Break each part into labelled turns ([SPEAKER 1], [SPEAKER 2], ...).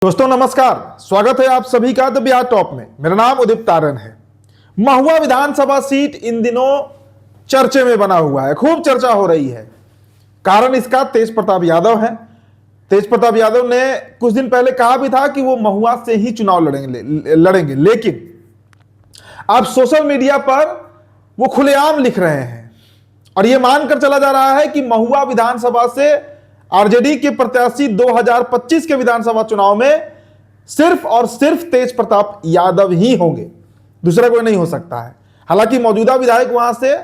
[SPEAKER 1] दोस्तों नमस्कार, स्वागत है आप सभी का द बिहार टॉप में। मेरा नाम उदित तारन है। महुआ विधानसभा सीट इन दिनों चर्चे में बना हुआ है, खूब चर्चा हो रही है। कारण इसका तेज प्रताप यादव है। तेज प्रताप यादव ने कुछ दिन पहले कहा भी था कि वो महुआ से ही चुनाव लड़ेंगे, लेकिन अब सोशल मीडिया पर वो खुलेआम लिख रहे हैं और ये मानकर चला जा रहा है कि महुआ विधानसभा से आरजेडी के प्रत्याशी 2025 के विधानसभा चुनाव में सिर्फ और सिर्फ तेज प्रताप यादव ही होंगे, दूसरा कोई नहीं हो सकता है। हालांकि मौजूदा विधायक वहां से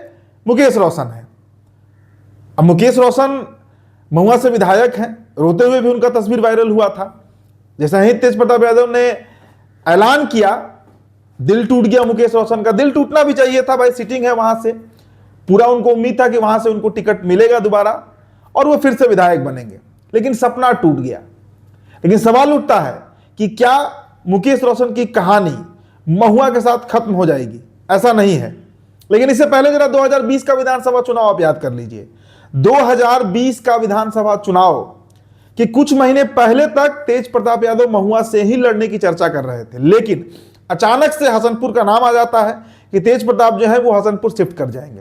[SPEAKER 1] मुकेश रोशन है। अब मुकेश रोशन महुआ से विधायक हैं, रोते हुए भी उनका तस्वीर वायरल हुआ था। जैसा ही तेज प्रताप यादव ने ऐलान किया, दिल टूट गया मुकेश रोशन का। दिल टूटना भी चाहिए था भाई, सीटिंग है वहां से, पूरा उनको उम्मीद था कि वहां से उनको टिकट मिलेगा दोबारा और वो फिर से विधायक बनेंगे, लेकिन सपना टूट गया। लेकिन सवाल उठता है कि क्या मुकेश रोशन की कहानी महुआ के साथ खत्म हो जाएगी? ऐसा नहीं है। लेकिन इससे पहले जरा 2020 का विधानसभा चुनाव आप याद कर लीजिए। 2020 का विधानसभा चुनाव के कुछ महीने पहले तक तेज प्रताप यादव महुआ से ही लड़ने की चर्चा कर रहे थे, लेकिन अचानक से हसनपुर का नाम आ जाता है कि तेज प्रताप जो है वो हसनपुर शिफ्ट कर जाएंगे।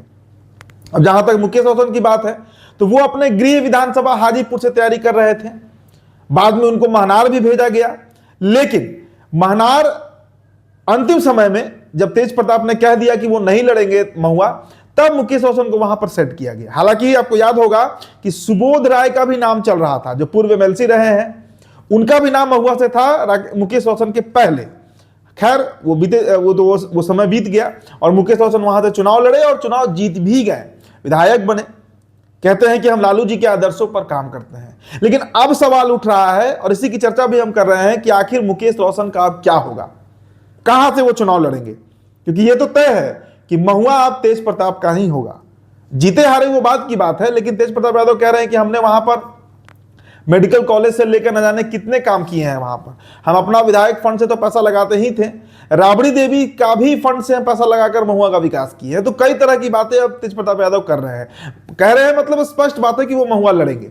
[SPEAKER 1] अब जहां तक मुकेश रोशन की बात है तो वो अपने गृह विधानसभा हाजीपुर से तैयारी कर रहे थे। बाद में उनको महनार भी भेजा गया, लेकिन महनार अंतिम समय में जब तेज प्रताप ने कह दिया कि वो नहीं लड़ेंगे महुआ, तब मुकेश रोशन को वहां पर सेट किया गया। हालांकि आपको याद होगा कि सुबोध राय का भी नाम चल रहा था, जो पूर्व एमएलसी रहे हैं, उनका भी नाम महुआ से था मुकेश रोशन के पहले। खैर वो समय बीत गया और मुकेश रोशन वहां से चुनाव लड़े और चुनाव जीत भी गए, विधायक बने। कहते हैं कि हम लालू जी के आदर्शों पर काम करते हैं। लेकिन अब सवाल उठ रहा है और इसी की चर्चा भी हम कर रहे हैं कि आखिर मुकेश रोशन का अब क्या होगा, कहां से वो चुनाव लड़ेंगे? क्योंकि ये तो तय है कि महुआ अब तेज प्रताप का ही होगा। जीते हारे वो बात की बात है, लेकिन तेज प्रताप यादव कह रहे हैं कि हमने वहां पर मेडिकल कॉलेज से लेकर न जाने कितने काम किए हैं वहां पर। हम अपना विधायक फंड से तो पैसा लगाते ही थे, राबड़ी देवी का भी फंड से हम पैसा लगाकर महुआ का विकास किए हैं। तो कई तरह की बातें अब तेज प्रताप यादव कर रहे हैं, कह रहे हैं, मतलब स्पष्ट बात है कि वो महुआ लड़ेंगे।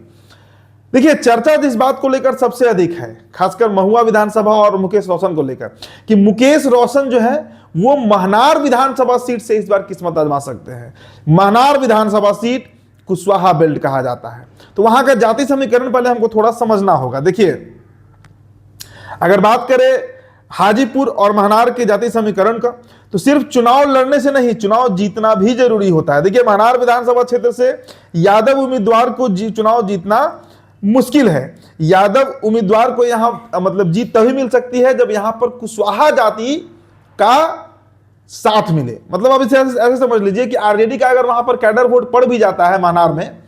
[SPEAKER 1] देखिए, चर्चा जिस बात को लेकर सबसे अधिक है, खासकर महुआ विधानसभा और मुकेश रोशन को लेकर, कि मुकेश रोशन जो है वो महनार विधानसभा सीट से इस बार किस्मत आजमा सकते हैं। महनार विधानसभा सीट कुशवाहा बेल्ट कहा जाता है, तो वहां का जाति समीकरण पहले हमको थोड़ा समझना होगा। देखिए, अगर बात करें हाजीपुर और महनार के जाति समीकरण का, तो सिर्फ चुनाव लड़ने से नहीं, चुनाव जीतना भी जरूरी होता है। देखिए, महनार विधानसभा क्षेत्र से यादव उम्मीदवार को चुनाव जीतना मुश्किल है। यादव उम्मीदवार को यहां मतलब जीत तभी मिल सकती है जब यहां पर कुशवाहा जाति का साथ मिले। मतलब अब इसे ऐसे समझ लीजिए कि आरजेडी का अगर वहां पर कैडर वोट पड़ भी जाता है महनार में,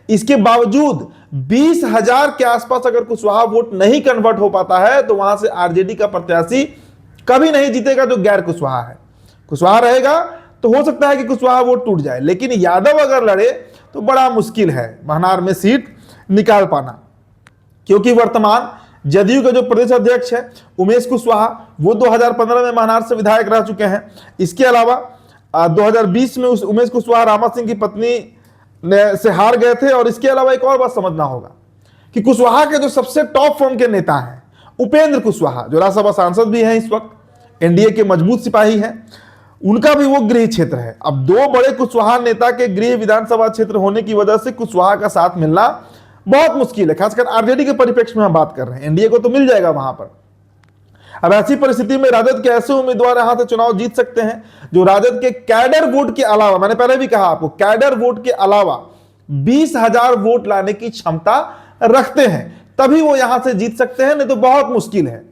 [SPEAKER 1] इसके बावजूद 20,000 के आसपास अगर कुशवाहा वोट नहीं कन्वर्ट हो पाता है, तो वहां से आरजेडी का प्रत्याशी कभी नहीं जीतेगा जो गैर कुशवाहा है। कुशवाहा रहेगा तो हो सकता है कि कुशवाहा वोट टूट जाए, लेकिन यादव अगर लड़े तो बड़ा मुश्किल है महनार में सीट निकाल पाना। क्योंकि वर्तमान जदयू के जो प्रदेश अध्यक्ष है उमेश कुशवाहा, वो 2015 में महनार से विधायक रह चुके हैं। इसके अलावा 2020 में उस उमेश कुशवाहा रामा सिंह की पत्नी से हार गए थे। और इसके अलावा एक और बात समझना होगा कि कुशवाहा के जो सबसे टॉप फॉर्म के नेता हैं, उपेंद्र कुशवाहा, जो राज्यसभा सांसद भी हैं, इस वक्त एनडीए के मजबूत सिपाही हैं, उनका भी वो गृह क्षेत्र है। अब दो बड़े कुशवाहा नेता के गृह विधानसभा क्षेत्र होने की वजह से कुशवाहा का साथ मिलना बहुत मुश्किल है। खासकर आरजेडी के परिप्रेक्ष्य में हम बात कर रहे हैं, एनडीए को तो मिल जाएगा वहां पर। अब ऐसी परिस्थिति में राजद के ऐसे उम्मीदवार यहां से चुनाव जीत सकते हैं जो राजद के कैडर वोट के अलावा, मैंने पहले भी कहा आपको, कैडर वोट के अलावा 20,000 वोट लाने की क्षमता रखते हैं, तभी वो यहां से जीत सकते हैं, नहीं तो बहुत मुश्किल है।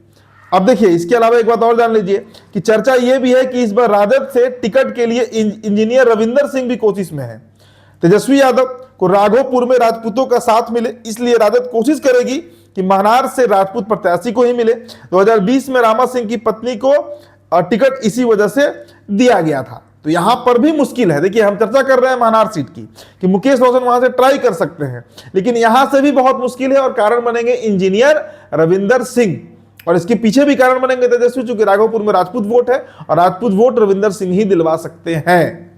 [SPEAKER 1] अब देखिए, इसके अलावा एक बात और जान लीजिए कि चर्चा यह भी है कि इस बार राजद से टिकट के लिए इंजीनियर रविंदर सिंह भी कोशिश में है। तेजस्वी यादव को राघोपुर में राजपूतों का साथ मिले, इसलिए राजद कोशिश करेगी कि महनार से राजपूत प्रत्याशी को ही मिले। 2020 में रामा सिंह की पत्नी को टिकट इसी वजह से दिया गया था। तो यहां पर भी मुश्किल है। देखिए, हम चर्चा कर रहे हैं महनार सीट की कि मुकेश रोशन वहां से ट्राई कर सकते हैं, लेकिन यहां से भी बहुत मुश्किल है और कारण बनेंगे इंजीनियर रविंदर सिंह। और इसके पीछे भी कारण बनेंगे तेजस्वी, चूंकि राघोपुर में राजपूत वोट है और राजपूत वोट रविंदर सिंह ही दिलवा सकते हैं।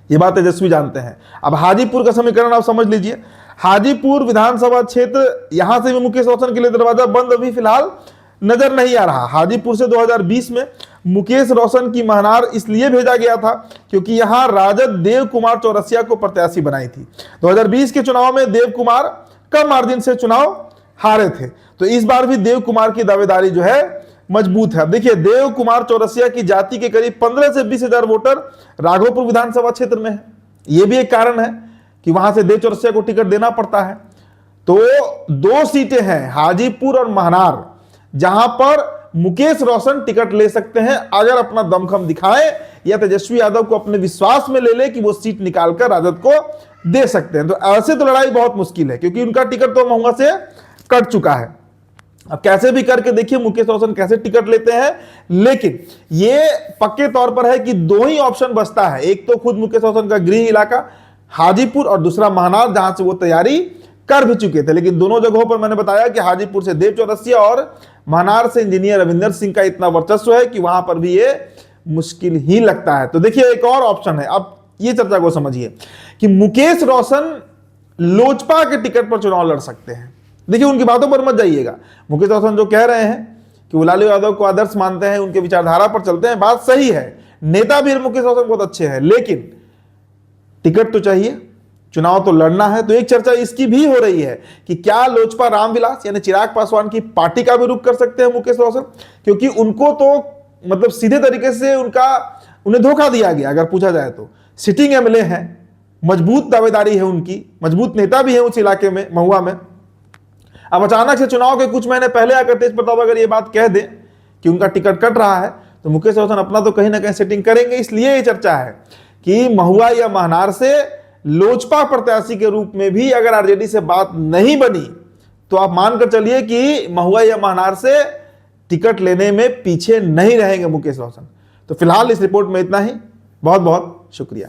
[SPEAKER 1] ये बात तेजस्वी जानते हैं। अब हाजीपुर का समीकरण आप समझ लीजिए। हाजीपुर विधानसभा क्षेत्र, यहां से भी मुकेश रोशन के लिए दरवाजा बंद अभी फिलहाल नजर नहीं आ रहा। हाजीपुर से 2020 में मुकेश रोशन की महनार इसलिए भेजा गया था क्योंकि यहां राजद देव कुमार चौरसिया को प्रत्याशी बनाई थी। 2020 के चुनाव में देव कुमार कम मार्जिन से चुनाव हारे थे, तो इस बार भी देव कुमार की दावेदारी जो है मजबूत है। अब देखिए, देव कुमार चौरसिया की जाति के करीब 15 से 20 हजार वोटर राघोपुर विधानसभा क्षेत्र में है। यह भी एक कारण है कि वहां से देव चौरसिया को टिकट देना पड़ता है। तो 2 सीटें हैं, हाजीपुर और महनार, जहां पर मुकेश रोशन टिकट ले सकते हैं अगर अपना दमखम दिखाए या तेजस्वी यादव को अपने विश्वास में ले ले कि वो सीट निकालकर राजद को दे सकते हैं। तो ऐसे तो लड़ाई बहुत मुश्किल है क्योंकि उनका टिकट तो महुआ से कट चुका है। अब कैसे भी करके देखिए मुकेश रोशन कैसे टिकट लेते हैं, लेकिन ये पक्के तौर पर है कि 2 ही ऑप्शन बचता है। एक तो खुद मुकेश रोशन का गृह इलाका हाजीपुर और दूसरा महनार, जहां से वो तैयारी कर भी चुके थे। लेकिन दोनों जगहों पर मैंने बताया कि हाजीपुर से देव चौरसिया और महनार से इंजीनियर रविंदर सिंह का इतना वर्चस्व है कि वहां पर भी ये मुश्किल ही लगता है। तो देखिए, एक और ऑप्शन है। अब ये चर्चा को समझिए कि मुकेश रोशन लोजपा के टिकट पर चुनाव लड़ सकते हैं। देखिए, उनकी बातों पर मत जाइएगा। मुकेश रोशन जो कह रहे हैं कि वो लालू यादव को आदर्श मानते हैं, उनके विचारधारा पर चलते हैं, बात सही है। नेता भी मुकेश रोशन बहुत अच्छे हैं, लेकिन टिकट तो चाहिए, चुनाव तो लड़ना है। तो एक चर्चा इसकी भी हो रही है कि क्या लोजपा रामविलास यानी चिराग पासवान की पार्टी का भी रुख कर सकते हैं मुकेश रोशन, क्योंकि उनको तो मतलब सीधे तरीके से उन्हें धोखा दिया गया। अगर पूछा जाए तो सिटिंग एमएलए हैं, मजबूत दावेदारी है उनकी, मजबूत नेता भी है उस इलाके में, महुआ में। अब अचानक से चुनाव के कुछ महीने पहले आकर तेज प्रताप अगर ये बात कह दे कि उनका टिकट कट रहा है, तो मुकेश रोशन अपना तो कहीं ना कहीं सेटिंग करेंगे। इसलिए ये चर्चा है कि महुआ या महनार से लोजपा प्रत्याशी के रूप में भी अगर आरजेडी से बात नहीं बनी तो आप मानकर चलिए कि महुआ या महनार से टिकट लेने में पीछे नहीं रहेंगे मुकेश रोशन। तो फिलहाल इस रिपोर्ट में इतना ही। बहुत बहुत शुक्रिया।